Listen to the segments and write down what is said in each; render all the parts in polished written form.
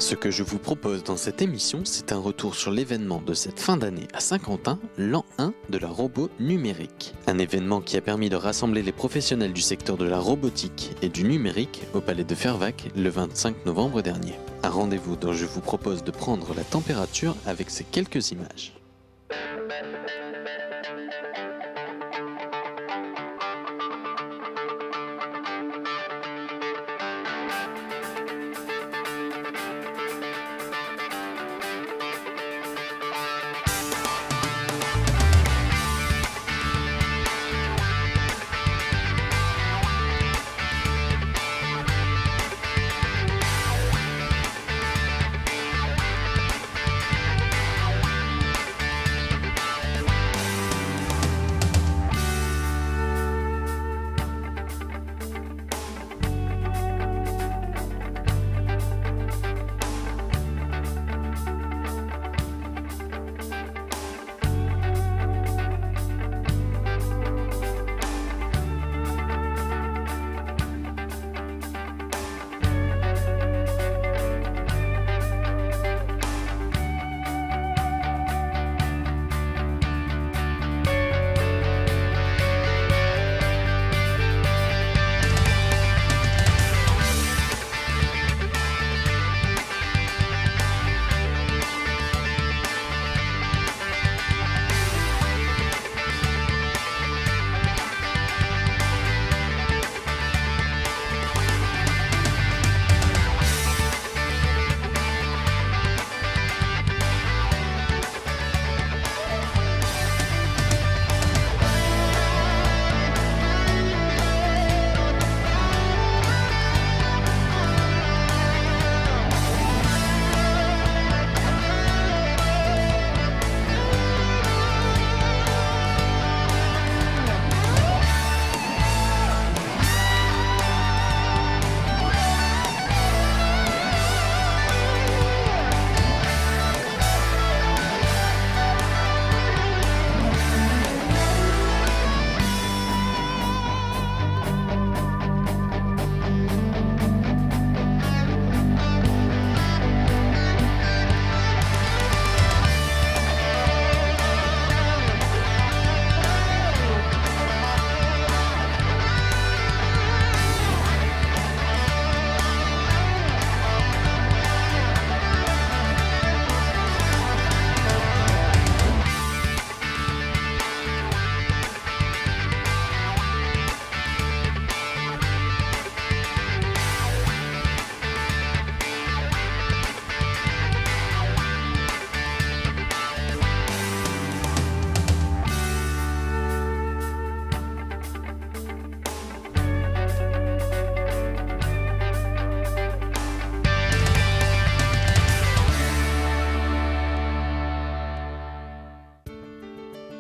Ce que je vous propose dans cette émission, c'est un retour sur l'événement de cette fin d'année à Saint-Quentin, l'an 1 de la robot numérique. Un événement qui a permis de rassembler les professionnels du secteur de la robotique et du numérique au Palais de Fervaques le 25 novembre dernier. Un rendez-vous dont je vous propose de prendre la température avec ces quelques images.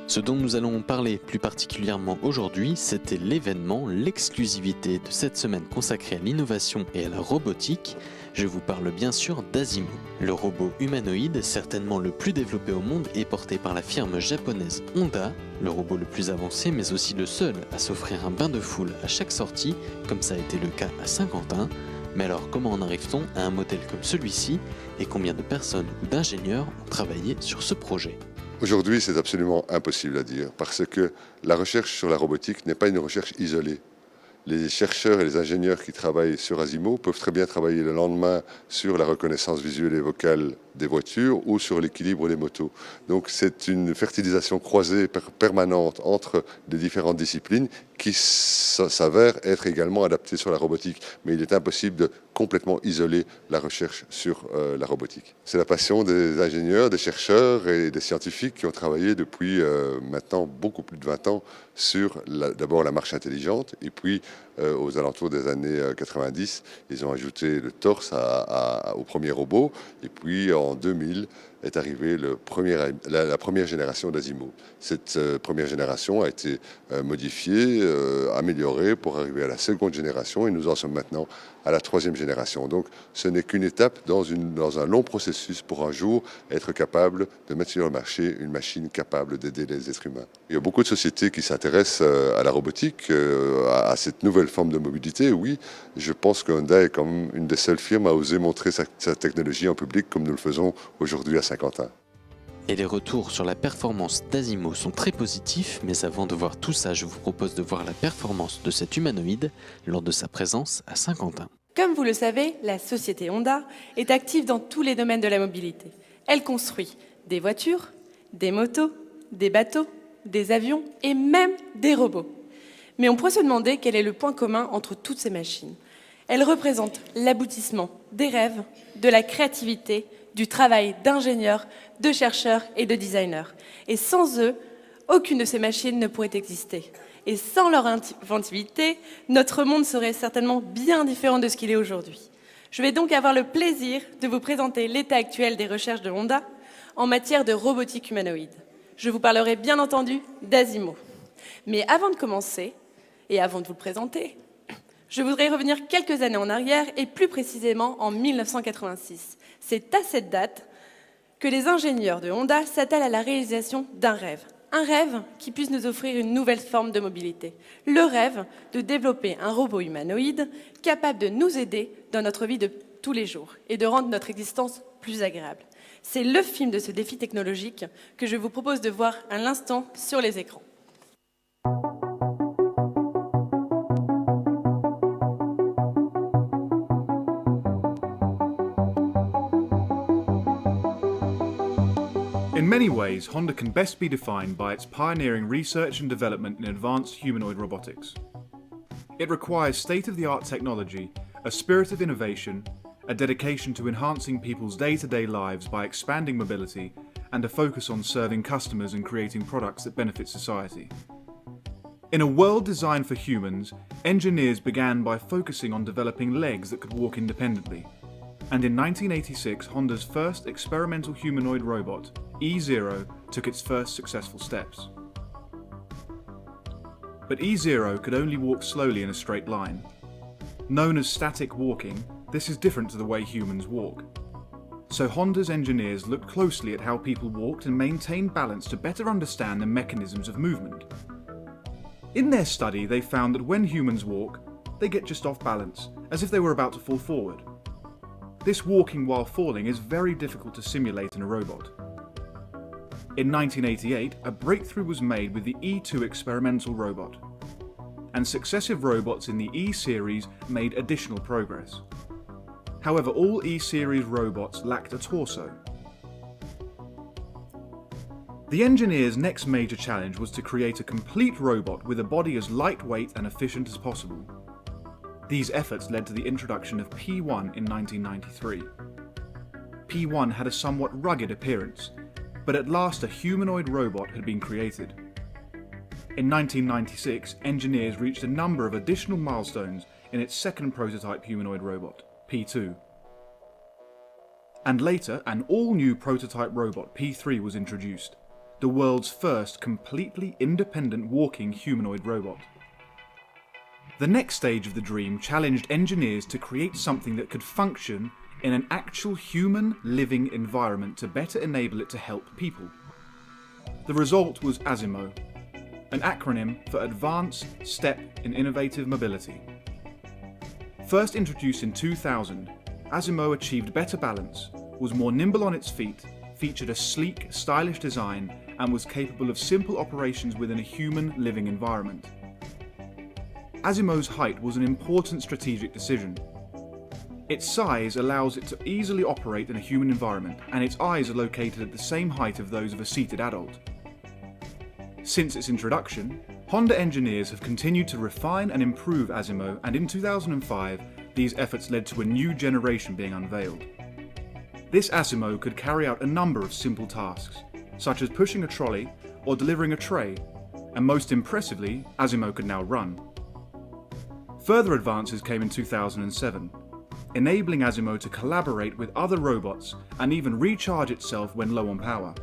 Ce dont nous allons parler plus particulièrement aujourd'hui, c'était l'événement, l'exclusivité de cette semaine consacrée à l'innovation et à la robotique. Je vous parle bien sûr d'Asimo. Le robot humanoïde, certainement le plus développé au monde, est porté par la firme japonaise Honda, le robot le plus avancé mais aussi le seul à s'offrir un bain de foule à chaque sortie, comme ça a été le cas à Saint-Quentin. Mais alors comment en arrive-t-on à un modèle comme celui-ci et combien de personnes ou d'ingénieurs ont travaillé sur ce projet ? Aujourd'hui, c'est absolument impossible à dire parce que la recherche sur la robotique n'est pas une recherche isolée. Les chercheurs et les ingénieurs qui travaillent sur Asimo peuvent très bien travailler le lendemain sur la reconnaissance visuelle et vocale des voitures ou sur l'équilibre des motos. Donc c'est une fertilisation croisée permanente entre les différentes disciplines qui s'avère être également adaptée sur la robotique. Mais il est impossible de complètement isoler la recherche sur la robotique. C'est la passion des ingénieurs, des chercheurs et des scientifiques qui ont travaillé depuis maintenant beaucoup plus de 20 ans sur d'abord la marche intelligente et puis aux alentours des années 90, ils ont ajouté le torse au premier robot et puis en 2000, est arrivé la première génération d'Asimo. Cette première génération a été modifiée, améliorée pour arriver à la seconde génération et nous en sommes maintenant à la troisième génération. Donc ce n'est qu'une étape dans un long processus pour un jour être capable de mettre sur le marché une machine capable d'aider les êtres humains. Il y a beaucoup de sociétés qui s'intéressent à la robotique, à cette nouvelle forme de mobilité. Oui, je pense que Honda est quand même une des seules firmes à oser montrer sa technologie en public comme nous le faisons aujourd'hui à Saint-Quentin. Et les retours sur la performance d'Asimo sont très positifs, mais avant de voir tout ça, je vous propose de voir la performance de cet humanoïde lors de sa présence à Saint-Quentin. Comme vous le savez, la société Honda est active dans tous les domaines de la mobilité. Elle construit des voitures, des motos, des bateaux, des avions et même des robots. Mais on pourrait se demander quel est le point commun entre toutes ces machines. Elles représentent l'aboutissement des rêves, de la créativité, du travail d'ingénieurs, de chercheurs et de designers. Et sans eux, aucune de ces machines ne pourrait exister. Et sans leur inventivité, notre monde serait certainement bien différent de ce qu'il est aujourd'hui. Je vais donc avoir le plaisir de vous présenter l'état actuel des recherches de Honda en matière de robotique humanoïde. Je vous parlerai bien entendu d'Asimo. Mais avant de commencer, et avant de vous le présenter, je voudrais revenir quelques années en arrière et plus précisément en 1986. C'est à cette date que les ingénieurs de Honda s'attellent à la réalisation d'un rêve. Un rêve qui puisse nous offrir une nouvelle forme de mobilité. Le rêve de développer un robot humanoïde capable de nous aider dans notre vie de tous les jours et de rendre notre existence plus agréable. C'est le film de ce défi technologique que je vous propose de voir à l'instant sur les écrans. In many ways, Honda can best be defined by its pioneering research and development in advanced humanoid robotics. It requires state-of-the-art technology, a spirit of innovation, a dedication to enhancing people's day-to-day lives by expanding mobility, and a focus on serving customers and creating products that benefit society. In a world designed for humans, engineers began by focusing on developing legs that could walk independently. And in 1986, Honda's first experimental humanoid robot, E0, took its first successful steps. But E0 could only walk slowly in a straight line. Known as static walking, this is different to the way humans walk. So Honda's engineers looked closely at how people walked and maintained balance to better understand the mechanisms of movement. In their study, they found that when humans walk, they get just off balance, as if they were about to fall forward. This walking while falling is very difficult to simulate in a robot. In 1988, a breakthrough was made with the E2 experimental robot, and successive robots in the E-series made additional progress. However, all E-series robots lacked a torso. The engineers' next major challenge was to create a complete robot with a body as lightweight and efficient as possible. These efforts led to the introduction of P1 in 1993. P1 had a somewhat rugged appearance, but at last a humanoid robot had been created. In 1996, engineers reached a number of additional milestones in its second prototype humanoid robot, P2. And later, an all-new prototype robot, P3, was introduced, the world's first completely independent walking humanoid robot. The next stage of the dream challenged engineers to create something that could function in an actual human living environment to better enable it to help people. The result was ASIMO, an acronym for Advanced Step in Innovative Mobility. First introduced in 2000, ASIMO achieved better balance, was more nimble on its feet, featured a sleek, stylish design, and was capable of simple operations within a human living environment. ASIMO's height was an important strategic decision. Its size allows it to easily operate in a human environment, and its eyes are located at the same height of those of a seated adult. Since its introduction, Honda engineers have continued to refine and improve ASIMO, and in 2005, these efforts led to a new generation being unveiled. This ASIMO could carry out a number of simple tasks, such as pushing a trolley or delivering a tray, and most impressively, ASIMO could now run. Further advances came in 2007. enabling Asimo to collaborate with other robots and even recharge itself when low on power.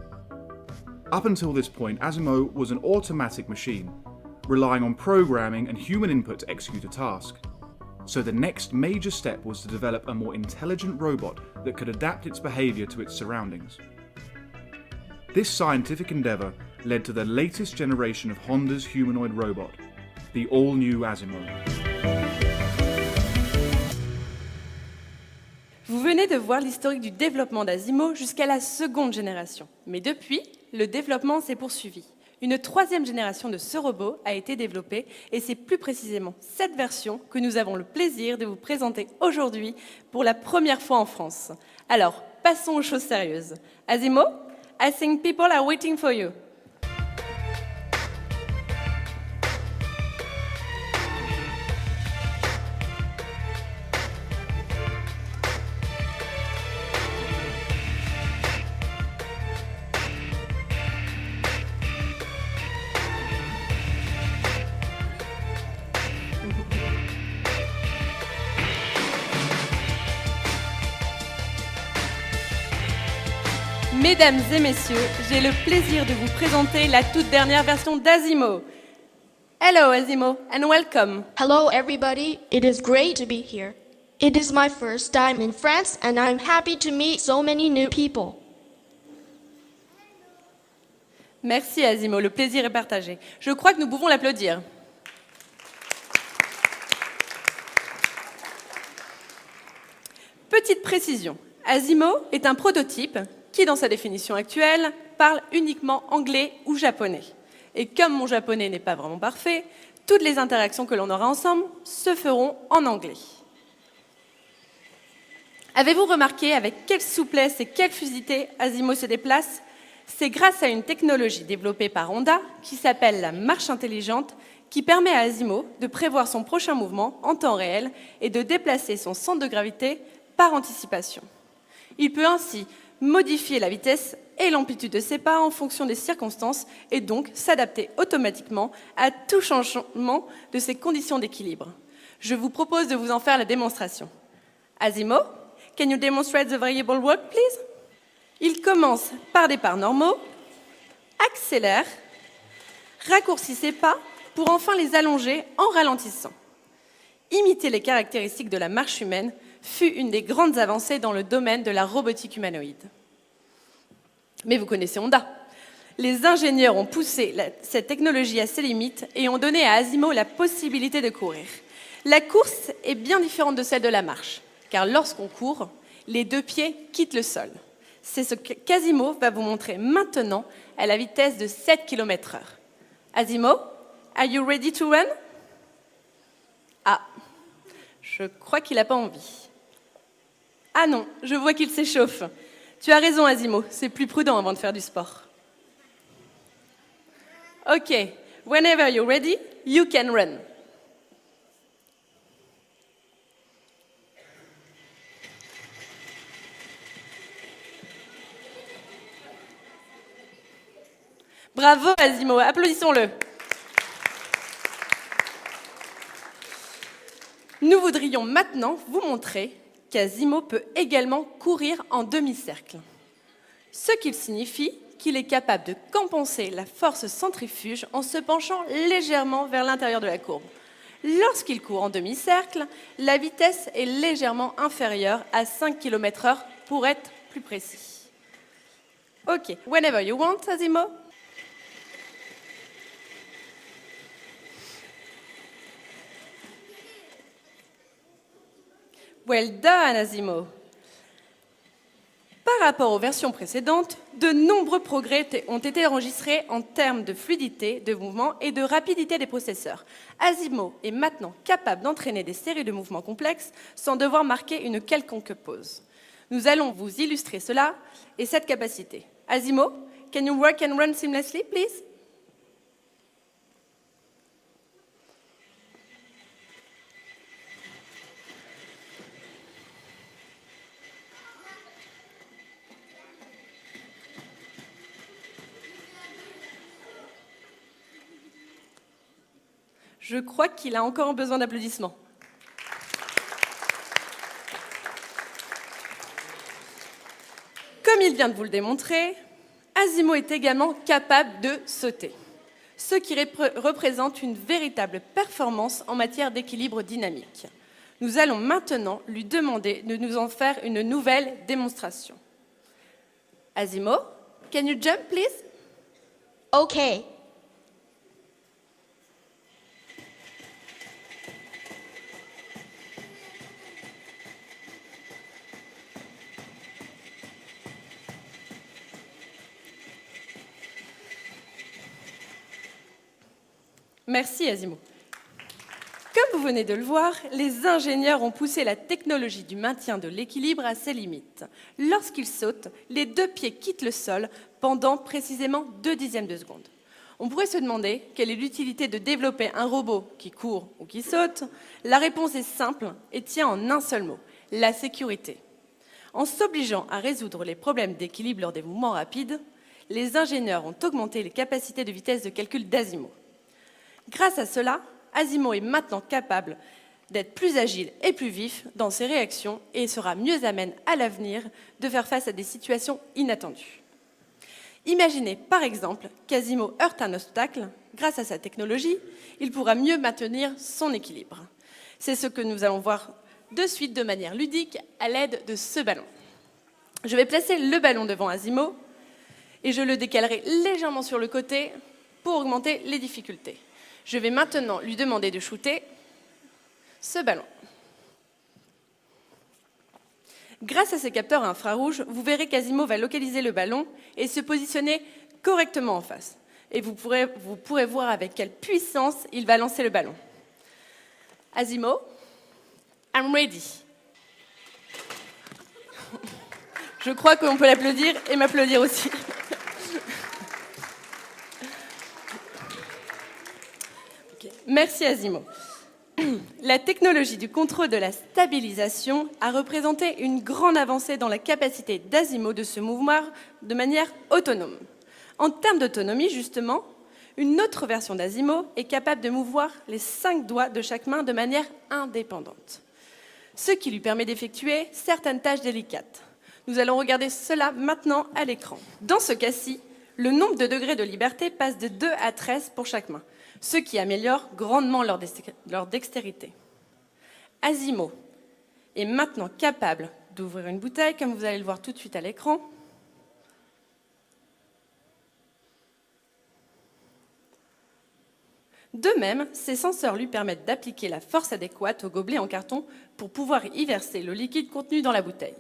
Up until this point, Asimo was an automatic machine, relying on programming and human input to execute a task. So the next major step was to develop a more intelligent robot that could adapt its behaviour to its surroundings. This scientific endeavour led to the latest generation of Honda's humanoid robot, the all-new Asimo. Vous venez de voir l'historique du développement d'Asimo jusqu'à la seconde génération. Mais depuis, le développement s'est poursuivi. Une troisième génération de ce robot a été développée et c'est plus précisément cette version que nous avons le plaisir de vous présenter aujourd'hui pour la première fois en France. Alors, passons aux choses sérieuses. Asimo, I think people are waiting for you. Mesdames et messieurs, j'ai le plaisir de vous présenter la toute dernière version d'Asimo. Hello Asimo and welcome. Hello everybody, it is great to be here. It is my first time in France and I'm happy to meet so many new people. Merci Asimo, le plaisir est partagé. Je crois que nous pouvons l'applaudir. Petite précision, Asimo est un prototype qui, dans sa définition actuelle, parle uniquement anglais ou japonais. Et comme mon japonais n'est pas vraiment parfait, toutes les interactions que l'on aura ensemble se feront en anglais. Avez-vous remarqué avec quelle souplesse et quelle fluidité Asimo se déplace? C'est grâce à une technologie développée par Honda qui s'appelle la marche intelligente qui permet à Asimo de prévoir son prochain mouvement en temps réel et de déplacer son centre de gravité par anticipation. Il peut ainsi modifier la vitesse et l'amplitude de ses pas en fonction des circonstances et donc s'adapter automatiquement à tout changement de ses conditions d'équilibre. Je vous propose de vous en faire la démonstration. Asimo, can you demonstrate the variable walk, please? Il commence par des pas normaux, accélère, raccourcit ses pas pour enfin les allonger en ralentissant. Imiter les caractéristiques de la marche humaine fut une des grandes avancées dans le domaine de la robotique humanoïde. Mais vous connaissez Honda. Les ingénieurs ont poussé cette technologie à ses limites et ont donné à Asimo la possibilité de courir. La course est bien différente de celle de la marche, car lorsqu'on court, les deux pieds quittent le sol. C'est ce qu'Asimo va vous montrer maintenant à la vitesse de 7 km/h. Asimo, are you ready to run? Ah, je crois qu'il n'a pas envie. Ah non, je vois qu'il s'échauffe. Tu as raison, Asimo, c'est plus prudent avant de faire du sport. Ok, whenever you're ready, you can run. Bravo, Asimo, applaudissons-le. Nous voudrions maintenant vous montrer qu'Asimo peut également courir en demi-cercle. Ce qui signifie qu'il est capable de compenser la force centrifuge en se penchant légèrement vers l'intérieur de la courbe. Lorsqu'il court en demi-cercle, la vitesse est légèrement inférieure à 5 km/h pour être plus précis. Ok, whenever you want, Asimo. Well done, Asimo. Par rapport aux versions précédentes, de nombreux progrès ont été enregistrés en termes de fluidité de mouvement et de rapidité des processeurs. Asimo est maintenant capable d'entraîner des séries de mouvements complexes sans devoir marquer une quelconque pause. Nous allons vous illustrer cela et cette capacité. Asimo, can you work and run seamlessly, please? Je crois qu'il a encore besoin d'applaudissements. il vient de vous le démontrer, Asimo est également capable de sauter, ce qui représente une véritable performance en matière d'équilibre dynamique. Nous allons maintenant lui demander de nous en faire une nouvelle démonstration. Asimo, can you jump, please? Okay. Merci Asimo. Comme vous venez de le voir, les ingénieurs ont poussé la technologie du maintien de l'équilibre à ses limites. Lorsqu'ils sautent, les deux pieds quittent le sol pendant précisément 0,2 de seconde. On pourrait se demander quelle est l'utilité de développer un robot qui court ou qui saute. La réponse est simple et tient en un seul mot, la sécurité. En s'obligeant à résoudre les problèmes d'équilibre lors des mouvements rapides, les ingénieurs ont augmenté les capacités de vitesse de calcul d'Asimo. Grâce à cela, Asimo est maintenant capable d'être plus agile et plus vif dans ses réactions et sera mieux amène à l'avenir de faire face à des situations inattendues. Imaginez par exemple qu'Asimo heurte un obstacle. Grâce à sa technologie, il pourra mieux maintenir son équilibre. C'est ce que nous allons voir de suite de manière ludique à l'aide de ce ballon. Je vais placer le ballon devant Asimo et je le décalerai légèrement sur le côté pour augmenter les difficultés. Je vais maintenant lui demander de shooter ce ballon. Grâce à ces capteurs infrarouges, vous verrez qu'Asimo va localiser le ballon et se positionner correctement en face. Et vous pourrez voir avec quelle puissance il va lancer le ballon. Asimo, I'm ready. Je crois qu'on peut l'applaudir et m'applaudir aussi. Merci Asimo. La technologie du contrôle de la stabilisation a représenté une grande avancée dans la capacité d'Asimo de se mouvoir de manière autonome. En termes d'autonomie, justement, une autre version d'Asimo est capable de mouvoir les 5 doigts de chaque main de manière indépendante, ce qui lui permet d'effectuer certaines tâches délicates. Nous allons regarder cela maintenant à l'écran. Dans ce cas-ci, le nombre de degrés de liberté passe de 2 à 13 pour chaque main, ce qui améliore grandement leur dextérité. Asimo est maintenant capable d'ouvrir une bouteille, comme vous allez le voir tout de suite à l'écran. De même, ces senseurs lui permettent d'appliquer la force adéquate au gobelet en carton pour pouvoir y verser le liquide contenu dans la bouteille.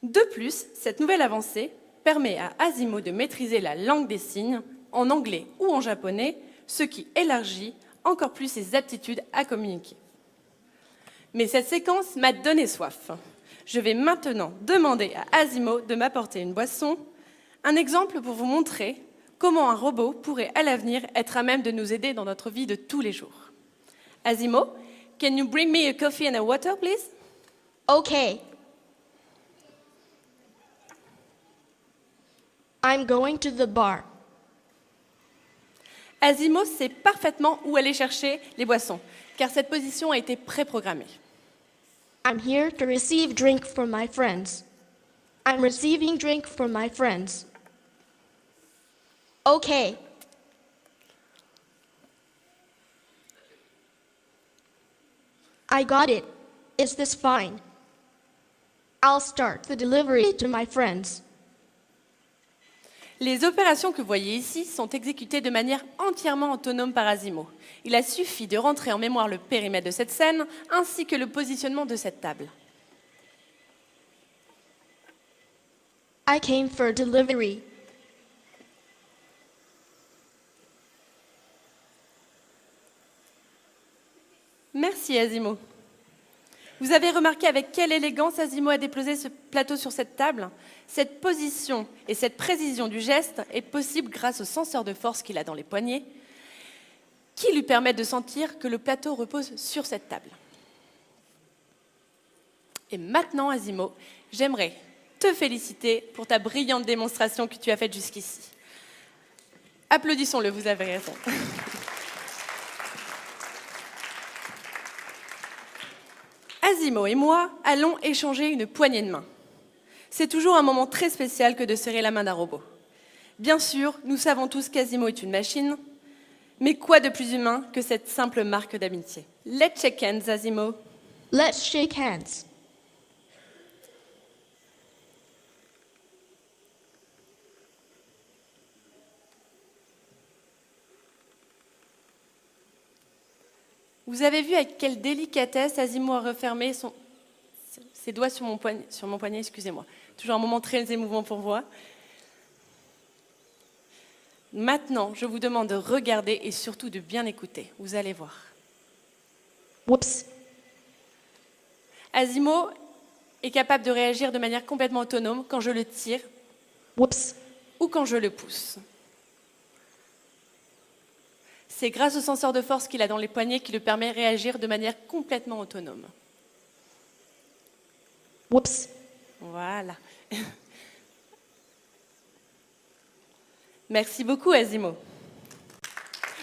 De plus, cette nouvelle avancée permet à Asimo de maîtriser la langue des signes en anglais ou en japonais, ce qui élargit encore plus ses aptitudes à communiquer. Mais cette séquence m'a donné soif. Je vais maintenant demander à Asimo de m'apporter une boisson, un exemple pour vous montrer comment un robot pourrait à l'avenir être à même de nous aider dans notre vie de tous les jours. Asimo, can you bring me a coffee and a water, please? Okay. I'm going to the bar. Asimo sait parfaitement où aller chercher les boissons, car cette position a été préprogrammée. I'm here to receive drink from my friends. I'm receiving drink from my friends. Okay. I got it. Is this fine? I'll start the delivery to my friends. Les opérations que vous voyez ici sont exécutées de manière entièrement autonome par Asimo. Il a suffi de rentrer en mémoire le périmètre de cette scène ainsi que le positionnement de cette table. I came for delivery. Merci Asimo. Vous avez remarqué avec quelle élégance Asimo a déposé ce plateau sur cette table? Cette position et cette précision du geste est possible grâce au senseur de force qu'il a dans les poignets, qui lui permettent de sentir que le plateau repose sur cette table. Et maintenant, Asimo, j'aimerais te féliciter pour ta brillante démonstration que tu as faite jusqu'ici. Applaudissons-le, vous avez raison. Asimo et moi allons échanger une poignée de main. C'est toujours un moment très spécial que de serrer la main d'un robot. Bien sûr, nous savons tous qu'Asimo est une machine, mais quoi de plus humain que cette simple marque d'amitié? Let's shake hands, Asimo. Let's shake hands. Vous avez vu avec quelle délicatesse Asimo a refermé ses doigts sur mon poignet, excusez-moi. Toujours un moment très émouvant pour moi. Maintenant, je vous demande de regarder et surtout de bien écouter. Vous allez voir. Whoops. Asimo est capable de réagir de manière complètement autonome quand je le tire Whoops. ou quand je le pousse. C'est grâce au senseur de force qu'il a dans les poignets qui lui permet de réagir de manière complètement autonome. Whoops. Voilà. Merci beaucoup, Asimo.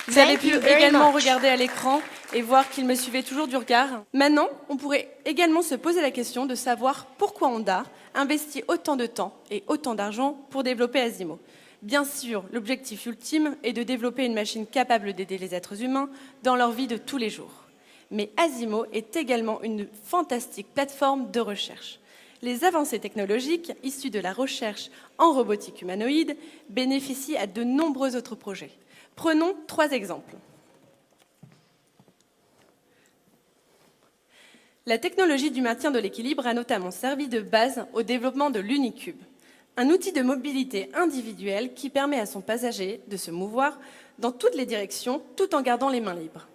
Vous avez pu également regarder à l'écran et voir qu'il me suivait toujours du regard. Maintenant, on pourrait également se poser la question de savoir pourquoi Honda investit autant de temps et autant d'argent pour développer Asimo. Bien sûr, l'objectif ultime est de développer une machine capable d'aider les êtres humains dans leur vie de tous les jours. Mais Asimo est également une fantastique plateforme de recherche. Les avancées technologiques issues de la recherche en robotique humanoïde bénéficient à de nombreux autres projets. Prenons 3 exemples. La technologie du maintien de l'équilibre a notamment servi de base au développement de l'Unicube, un outil de mobilité individuelle qui permet à son passager de se mouvoir dans toutes les directions tout en gardant les mains libres,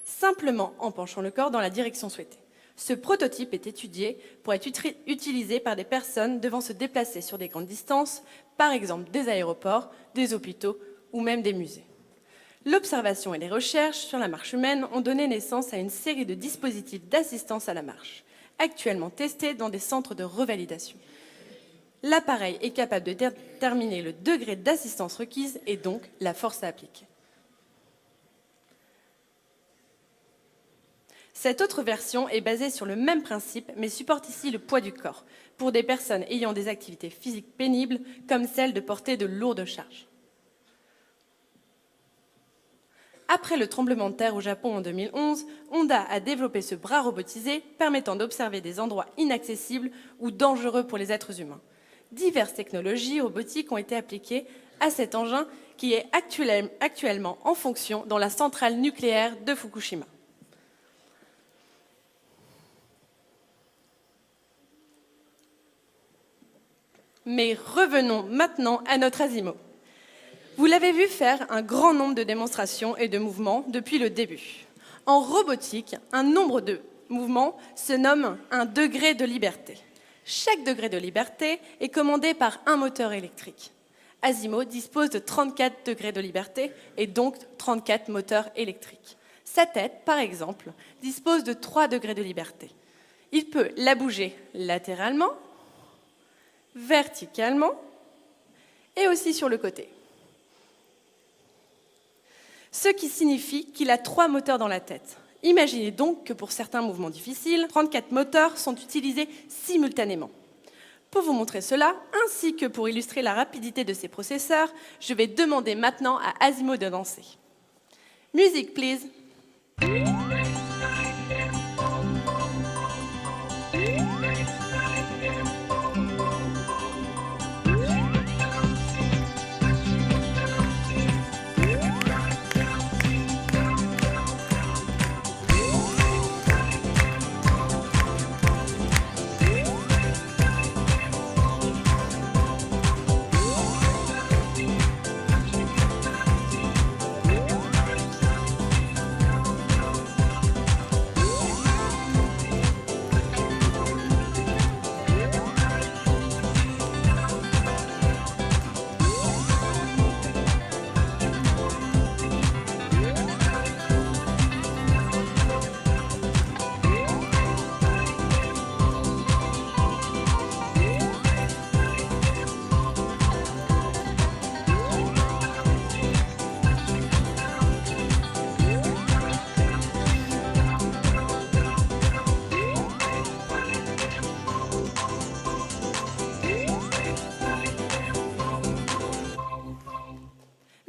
simplement en penchant le corps dans la direction souhaitée. Ce prototype est étudié pour être utilisé par des personnes devant se déplacer sur des grandes distances, par exemple des aéroports, des hôpitaux ou même des musées. L'observation et les recherches sur la marche humaine ont donné naissance à une série de dispositifs d'assistance à la marche, actuellement testés dans des centres de revalidation. L'appareil est capable de déterminer le degré d'assistance requise et donc la force à appliquer. Cette autre version est basée sur le même principe, mais supporte ici le poids du corps, pour des personnes ayant des activités physiques pénibles, comme celle de porter de lourdes charges. Après le tremblement de terre au Japon en 2011, Honda a développé ce bras robotisé permettant d'observer des endroits inaccessibles ou dangereux pour les êtres humains. Diverses technologies robotiques ont été appliquées à cet engin qui est actuellement en fonction dans la centrale nucléaire de Fukushima. Mais revenons maintenant à notre Asimo. Vous l'avez vu faire un grand nombre de démonstrations et de mouvements depuis le début. En robotique, un nombre de mouvements se nomme un degré de liberté. Chaque degré de liberté est commandé par un moteur électrique. Asimo dispose de 34 degrés de liberté et donc 34 moteurs électriques. Sa tête, par exemple, dispose de 3 degrés de liberté. Il peut la bouger latéralement, verticalement et aussi sur le côté. Ce qui signifie qu'il a 3 moteurs dans la tête. Imaginez donc que pour certains mouvements difficiles, 34 moteurs sont utilisés simultanément. Pour vous montrer cela, ainsi que pour illustrer la rapidité de ces processeurs, je vais demander maintenant à Asimo de danser. Music, please.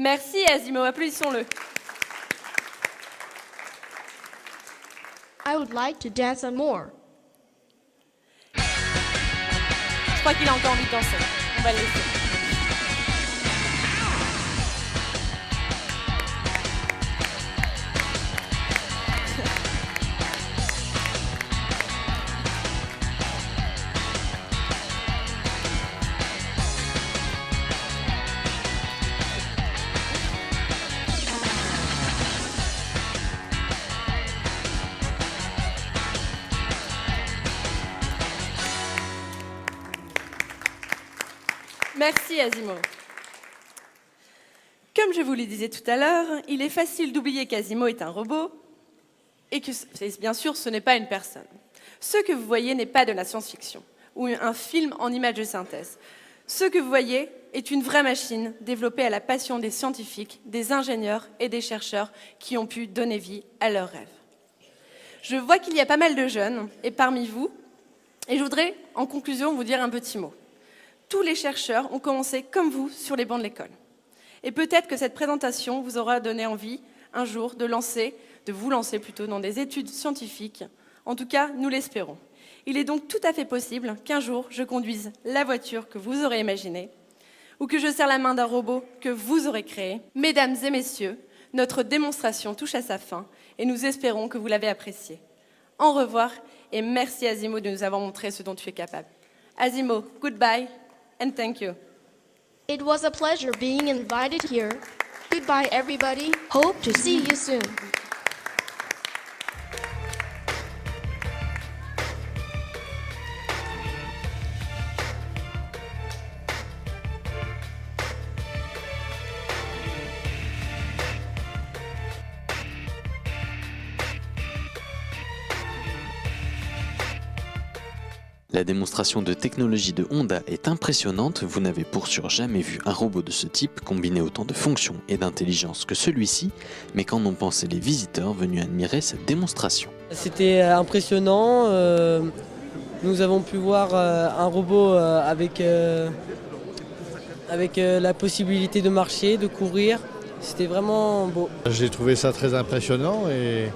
Merci Asimo, applaudissons-le. I would like to dance some more. Je crois qu'il a encore envie de danser. On va le laisser. Merci Asimo. Comme je vous le disais tout à l'heure, il est facile d'oublier qu'Asimo est un robot et que, bien sûr, ce n'est pas une personne. Ce que vous voyez n'est pas de la science-fiction ou un film en images de synthèse. Ce que vous voyez est une vraie machine développée à la passion des scientifiques, des ingénieurs et des chercheurs qui ont pu donner vie à leurs rêves. Je vois qu'il y a pas mal de jeunes et parmi vous, et je voudrais en conclusion vous dire un petit mot. Tous les chercheurs ont commencé comme vous sur les bancs de l'école. Et peut-être que cette présentation vous aura donné envie un jour de vous lancer dans des études scientifiques. En tout cas, nous l'espérons. Il est donc tout à fait possible qu'un jour, je conduise la voiture que vous aurez imaginée ou que je serre la main d'un robot que vous aurez créé. Mesdames et messieurs, notre démonstration touche à sa fin et nous espérons que vous l'avez appréciée. Au revoir et merci Asimo de nous avoir montré ce dont tu es capable. Asimo, goodbye and thank you. It was a pleasure being invited here. Goodbye, everybody. Hope to see you soon. La démonstration de technologie de Honda est impressionnante, vous n'avez pour sûr jamais vu un robot de ce type combiner autant de fonctions et d'intelligence que celui-ci, mais qu'en ont pensé les visiteurs venus admirer cette démonstration? C'était impressionnant, nous avons pu voir un robot avec la possibilité de marcher, de courir, c'était vraiment beau. J'ai trouvé ça très impressionnant et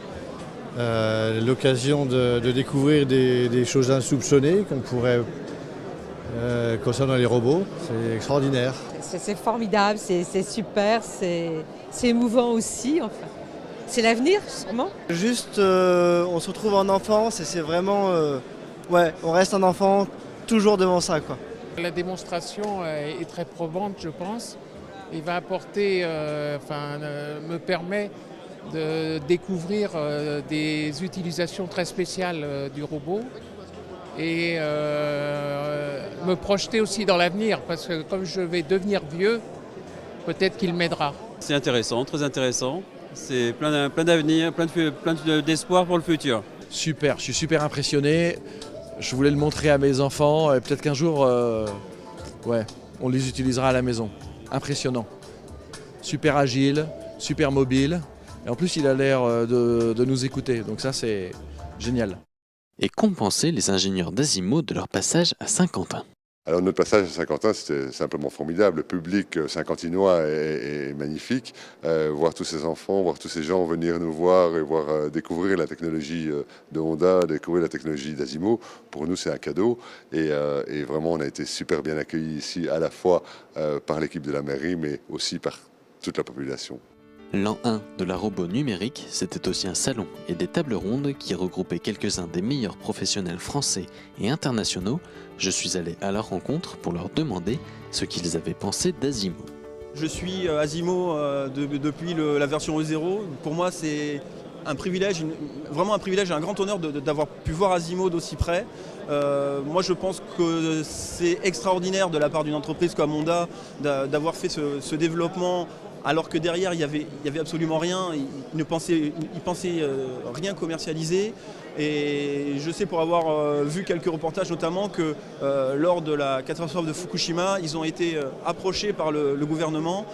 l'occasion de découvrir des choses insoupçonnées qu'on pourrait concernant les robots, c'est extraordinaire. C'est formidable, c'est super, c'est émouvant aussi. Enfin. C'est l'avenir, sûrement. Juste, on se retrouve en enfance et c'est vraiment... ouais, on reste un enfant toujours devant ça, quoi. La démonstration est très probante, je pense. Il va apporter, me permet de découvrir des utilisations très spéciales du robot et me projeter aussi dans l'avenir parce que comme je vais devenir vieux, peut-être qu'il m'aidera. C'est intéressant, très intéressant. C'est plein d'avenir, plein d'espoir pour le futur. Super, je suis super impressionné. Je voulais le montrer à mes enfants et peut-être qu'un jour, on les utilisera à la maison. Impressionnant. Super agile, super mobile. Et en plus, il a l'air de nous écouter, donc ça, c'est génial. Et qu'ont pensé les ingénieurs d'Asimo de leur passage à Saint-Quentin? Alors notre passage à Saint-Quentin, c'était simplement formidable. Le public saint-quentinois est magnifique. Voir tous ces enfants, voir tous ces gens venir nous voir et découvrir la technologie de Honda, découvrir la technologie d'Asimo, pour nous c'est un cadeau. Et vraiment, on a été super bien accueillis ici, à la fois par l'équipe de la mairie, mais aussi par toute la population. L'an 1 de la robot numérique, c'était aussi un salon et des tables rondes qui regroupaient quelques-uns des meilleurs professionnels français et internationaux. Je suis allé à leur rencontre pour leur demander ce qu'ils avaient pensé d'Asimo. Je suis Asimo depuis la version E0. Pour moi, c'est un privilège, vraiment un privilège et un grand honneur d'avoir pu voir Asimo d'aussi près. Moi, je pense que c'est extraordinaire de la part d'une entreprise comme Honda d'avoir fait ce développement alors que derrière, il y avait absolument rien. Ils pensaient rien commercialiser. Et je sais pour avoir vu quelques reportages notamment que lors de la catastrophe de Fukushima, ils ont été approchés par le gouvernement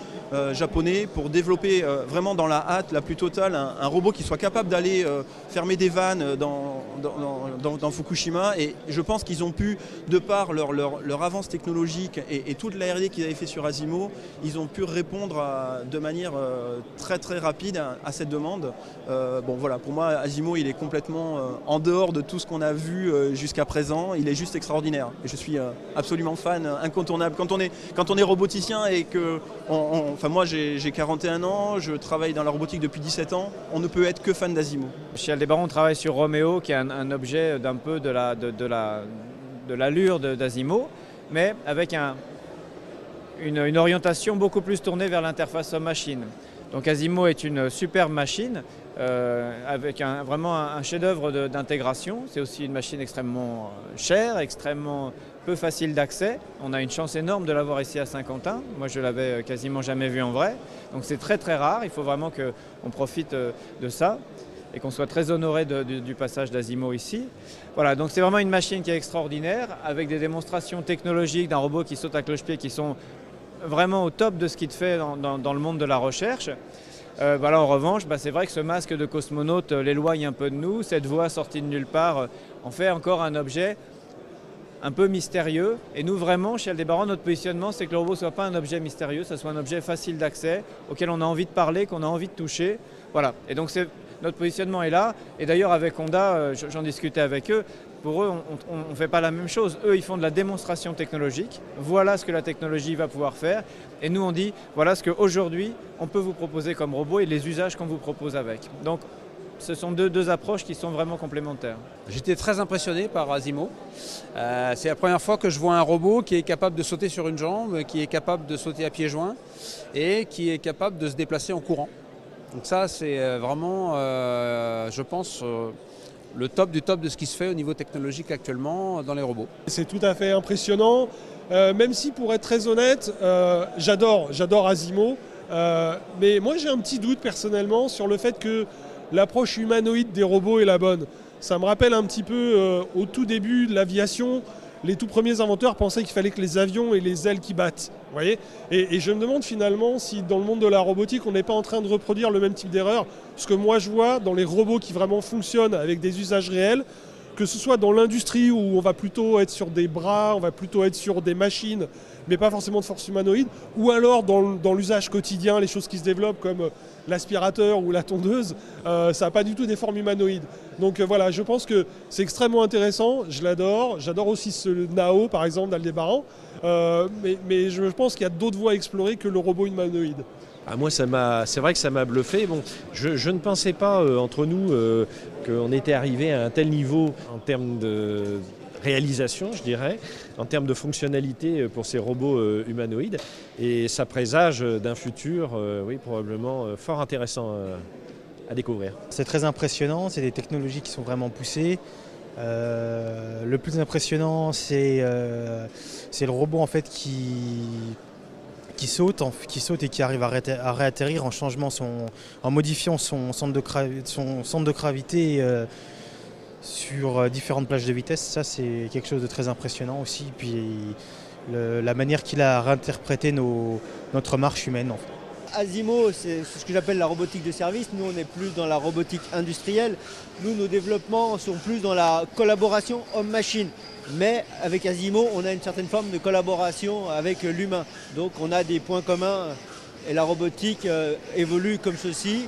japonais pour développer vraiment dans la hâte la plus totale un robot qui soit capable d'aller fermer des vannes dans Fukushima. Et je pense qu'ils ont pu, de par leur avance technologique et toute la R&D qu'ils avaient fait sur Asimo, ils ont pu répondre de manière très très rapide à cette demande. Bon voilà, pour moi Asimo il est complètement en dehors de tout ce qu'on a vu jusqu'à présent, il est juste extraordinaire. Et je suis absolument fan, incontournable. Quand on est roboticien et que, enfin moi j'ai 41 ans, je travaille dans la robotique depuis 17 ans, on ne peut être que fan d'Asimo. Chez Aldebaran, on travaille sur Romeo, qui est un objet d'un peu de l'allure d'Asimo, mais avec une orientation beaucoup plus tournée vers l'interface homme-machine. Donc Asimo est une superbe machine avec vraiment un chef-d'œuvre d'intégration. C'est aussi une machine extrêmement chère, extrêmement peu facile d'accès. On a une chance énorme de l'avoir ici à Saint-Quentin. Moi, je l'avais quasiment jamais vue en vrai. Donc c'est très très rare. Il faut vraiment qu'on profite de ça et qu'on soit très honoré du passage d'Asimo ici. Voilà, donc c'est vraiment une machine qui est extraordinaire, avec des démonstrations technologiques d'un robot qui saute à cloche-pied qui sont vraiment au top de ce qu'il fait dans le monde de la recherche. Là, en revanche, c'est vrai que ce masque de cosmonaute l'éloigne un peu de nous. Cette voix sortie de nulle part en fait encore un objet un peu mystérieux. Et nous, vraiment, chez Aldebaran, notre positionnement, c'est que le robot ne soit pas un objet mystérieux, ça soit un objet facile d'accès, auquel on a envie de parler, qu'on a envie de toucher. Voilà. Et donc, notre positionnement est là. Et d'ailleurs, avec Honda, j'en discutais avec eux, pour eux, on ne fait pas la même chose. Eux, ils font de la démonstration technologique. Voilà ce que la technologie va pouvoir faire. Et nous, on dit, voilà ce qu'aujourd'hui, on peut vous proposer comme robot et les usages qu'on vous propose avec. Donc, ce sont deux approches qui sont vraiment complémentaires. J'étais très impressionné par Asimo. C'est la première fois que je vois un robot qui est capable de sauter sur une jambe, qui est capable de sauter à pieds joints et qui est capable de se déplacer en courant. Donc ça, c'est vraiment, je pense, le top du top de ce qui se fait au niveau technologique actuellement dans les robots. C'est tout à fait impressionnant, même si pour être très honnête, j'adore Asimo, mais moi j'ai un petit doute personnellement sur le fait que l'approche humanoïde des robots est la bonne. Ça me rappelle un petit peu au tout début de l'aviation, les tout premiers inventeurs pensaient qu'il fallait que les avions aient les ailes qui battent. Vous voyez, et je me demande finalement si dans le monde de la robotique, on n'est pas en train de reproduire le même type d'erreur. Ce que moi je vois dans les robots qui vraiment fonctionnent avec des usages réels, que ce soit dans l'industrie où on va plutôt être sur des bras, on va plutôt être sur des machines, mais pas forcément de force humanoïde, ou alors dans l'usage quotidien, les choses qui se développent comme l'aspirateur ou la tondeuse, ça n'a pas du tout des formes humanoïdes. Donc voilà, je pense que c'est extrêmement intéressant, je l'adore. J'adore aussi ce Nao, par exemple, d'Aldebaran. Mais je pense qu'il y a d'autres voies à explorer que le robot humanoïde. Moi, c'est vrai que ça m'a bluffé. Bon, je ne pensais pas entre nous qu'on était arrivé à un tel niveau en termes de réalisation, je dirais, en termes de fonctionnalité pour ces robots humanoïdes. Et ça présage d'un futur, oui, probablement fort intéressant à découvrir. C'est très impressionnant, c'est des technologies qui sont vraiment poussées. Le plus impressionnant, c'est le robot en fait qui saute et qui arrive à réatterrir en modifiant son centre de gravité sur différentes plages de vitesse. Ça, c'est quelque chose de très impressionnant aussi. Puis la manière qu'il a réinterprété notre marche humaine. En fait. Asimo, c'est ce que j'appelle la robotique de service. Nous, on est plus dans la robotique industrielle. Nous, nos développements sont plus dans la collaboration homme-machine. Mais avec Asimo, on a une certaine forme de collaboration avec l'humain. Donc on a des points communs et la robotique évolue comme ceci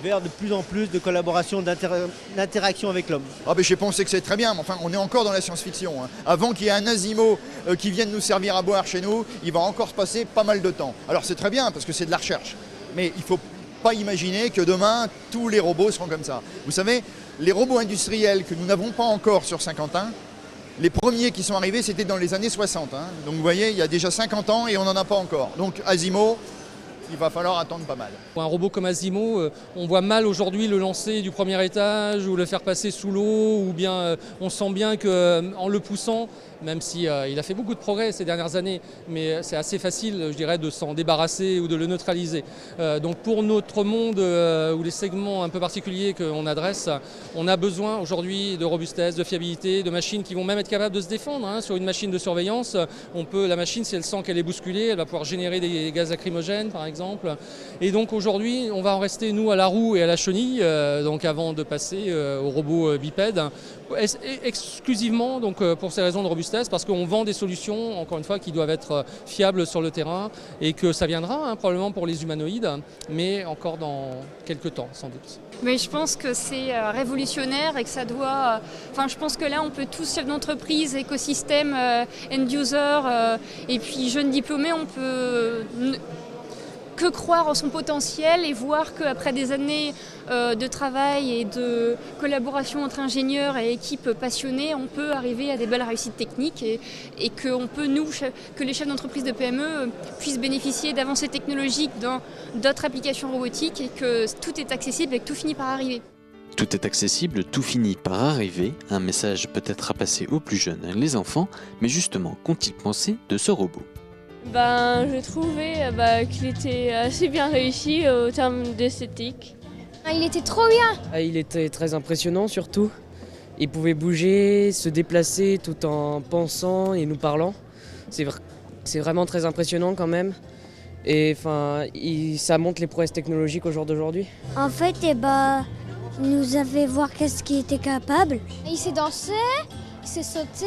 vers de plus en plus de collaboration, d'interaction avec l'homme. J'ai pensé que c'est très bien, mais enfin on est encore dans la science-fiction. Avant qu'il y ait un Asimo qui vienne nous servir à boire chez nous, il va encore se passer pas mal de temps. Alors c'est très bien parce que c'est de la recherche, mais il ne faut pas imaginer que demain tous les robots seront comme ça. Vous savez, les robots industriels que nous n'avons pas encore sur Saint-Quentin, les premiers qui sont arrivés, c'était dans les années 60. Donc vous voyez, il y a déjà 50 ans et on n'en a pas encore. Donc Asimo, il va falloir attendre pas mal. Un robot comme Asimo, on voit mal aujourd'hui le lancer du premier étage ou le faire passer sous l'eau, ou bien on sent bien qu'en le poussant, même si il a fait beaucoup de progrès ces dernières années, mais c'est assez facile, je dirais, de s'en débarrasser ou de le neutraliser. Donc pour notre monde ou les segments un peu particuliers qu'on adresse, on a besoin aujourd'hui de robustesse, de fiabilité, de machines qui vont même être capables de se défendre. Sur une machine de surveillance, la machine, si elle sent qu'elle est bousculée, elle va pouvoir générer des gaz lacrymogènes par exemple. Et donc aujourd'hui, on va en rester nous à la roue et à la chenille, donc avant de passer au robot bipède, exclusivement donc, pour ces raisons de robustesse, parce qu'on vend des solutions, encore une fois, qui doivent être fiables sur le terrain, et que ça viendra probablement pour les humanoïdes, mais encore dans quelques temps sans doute. Mais je pense que c'est révolutionnaire et que ça doit... je pense que là, on peut tous, chefs d'entreprise, écosystème, end-user, et puis jeunes diplômés, on peut que croire en son potentiel et voir qu'après des années de travail et de collaboration entre ingénieurs et équipes passionnées, on peut arriver à des belles réussites techniques et qu'on peut, que les chefs d'entreprise de PME puissent bénéficier d'avancées technologiques dans d'autres applications robotiques et que tout est accessible et que tout finit par arriver. Tout est accessible, tout finit par arriver, un message peut-être à passer aux plus jeunes, les enfants, mais justement, qu'ont-ils pensé de ce robot ? Je trouvais qu'il était assez bien réussi au terme d'esthétique. Il était trop bien. Il était très impressionnant surtout. Il pouvait bouger, se déplacer tout en pensant et nous parlant. C'est vraiment très impressionnant quand même. Et ça montre les prouesses technologiques au jour d'aujourd'hui. En fait, il nous a fait voir qu'est-ce qu'il était capable. Il sait danser, il sait sauter,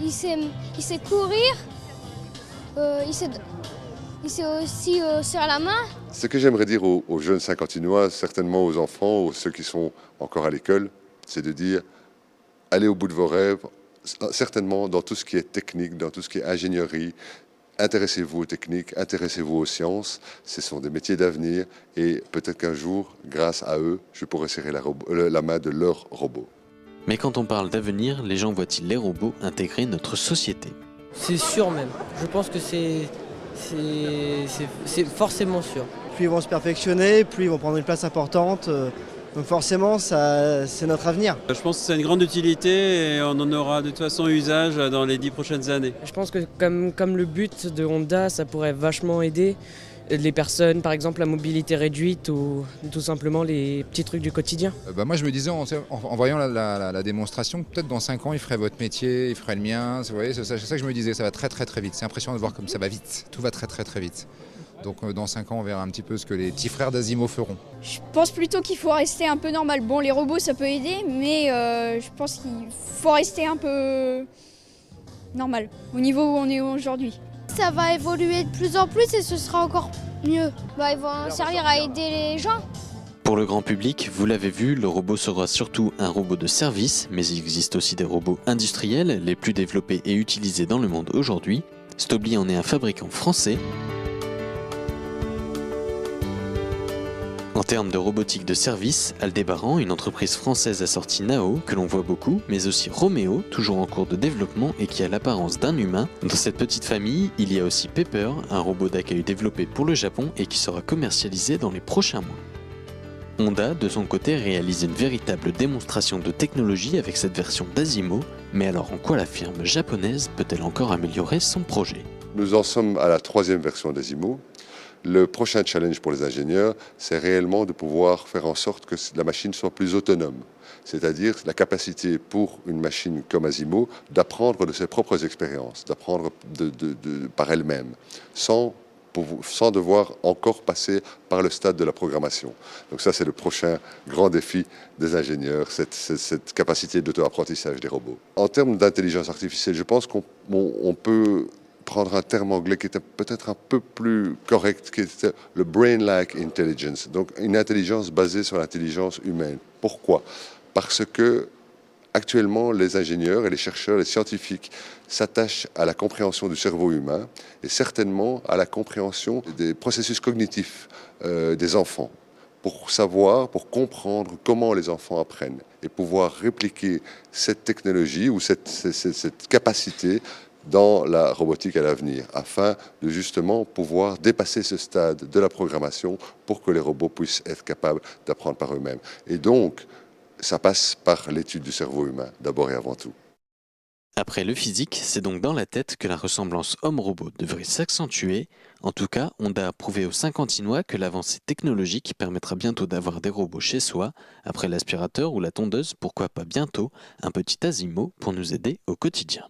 il sait courir. Il sait aussi serrer la main. Ce que j'aimerais dire aux jeunes Saint-Quentinois, certainement aux enfants, aux ceux qui sont encore à l'école, c'est de dire allez au bout de vos rêves, certainement dans tout ce qui est technique, dans tout ce qui est ingénierie. Intéressez-vous aux techniques, intéressez-vous aux sciences, ce sont des métiers d'avenir et peut-être qu'un jour, grâce à eux, je pourrai serrer la main de leur robot. Mais quand on parle d'avenir, les gens voient-ils les robots intégrer notre société ? C'est sûr même. Je pense que c'est forcément sûr. Plus ils vont se perfectionner, plus ils vont prendre une place importante. Donc forcément, c'est notre avenir. Je pense que c'est une grande utilité et on en aura de toute façon usage dans les 10 prochaines années. Je pense que comme le but de Honda, ça pourrait vachement aider les personnes, par exemple la mobilité réduite ou tout simplement les petits trucs du quotidien. Moi je me disais en voyant la démonstration, peut-être dans 5 ans il ferait votre métier, il ferait le mien, vous voyez, c'est ça que je me disais, ça va très très très vite. C'est impressionnant de voir comme ça va vite, tout va très très très vite. Donc dans 5 ans on verra un petit peu ce que les petits frères d'Asimo feront. Je pense plutôt qu'il faut rester un peu normal. Bon, les robots ça peut aider, mais je pense qu'il faut rester un peu normal, au niveau où on est aujourd'hui. Ça va évoluer de plus en plus et ce sera encore mieux. Ils vont servir à aider les gens. Pour le grand public, vous l'avez vu, le robot sera surtout un robot de service, mais il existe aussi des robots industriels, les plus développés et utilisés dans le monde aujourd'hui. Stobli en est un fabricant français. En termes de robotique de service, Aldébaran, une entreprise française a sorti Nao, que l'on voit beaucoup, mais aussi Roméo, toujours en cours de développement et qui a l'apparence d'un humain. Dans cette petite famille, il y a aussi Pepper, un robot d'accueil développé pour le Japon et qui sera commercialisé dans les prochains mois. Honda, de son côté, réalise une véritable démonstration de technologie avec cette version d'Asimo, mais alors en quoi la firme japonaise peut-elle encore améliorer son projet ? Nous en sommes à la 3e version d'Asimo. Le prochain challenge pour les ingénieurs, c'est réellement de pouvoir faire en sorte que la machine soit plus autonome. C'est-à-dire la capacité pour une machine comme Asimo d'apprendre de ses propres expériences, d'apprendre par elle-même, sans devoir encore passer par le stade de la programmation. Donc ça, c'est le prochain grand défi des ingénieurs, cette capacité d'auto-apprentissage des robots. En termes d'intelligence artificielle, je pense qu'on peut prendre un terme anglais qui était peut-être un peu plus correct, qui était le brain-like intelligence, donc une intelligence basée sur l'intelligence humaine. Pourquoi ? Parce que actuellement, les ingénieurs et les chercheurs, les scientifiques s'attachent à la compréhension du cerveau humain et certainement à la compréhension des processus cognitifs des enfants, pour savoir, pour comprendre comment les enfants apprennent et pouvoir répliquer cette technologie ou cette capacité dans la robotique à l'avenir, afin de justement pouvoir dépasser ce stade de la programmation pour que les robots puissent être capables d'apprendre par eux-mêmes. Et donc, ça passe par l'étude du cerveau humain, d'abord et avant tout. Après le physique, c'est donc dans la tête que la ressemblance homme-robot devrait s'accentuer. En tout cas, Honda a prouvé aux Saint-Quentinois que l'avancée technologique permettra bientôt d'avoir des robots chez soi. Après l'aspirateur ou la tondeuse, pourquoi pas bientôt un petit Asimo pour nous aider au quotidien.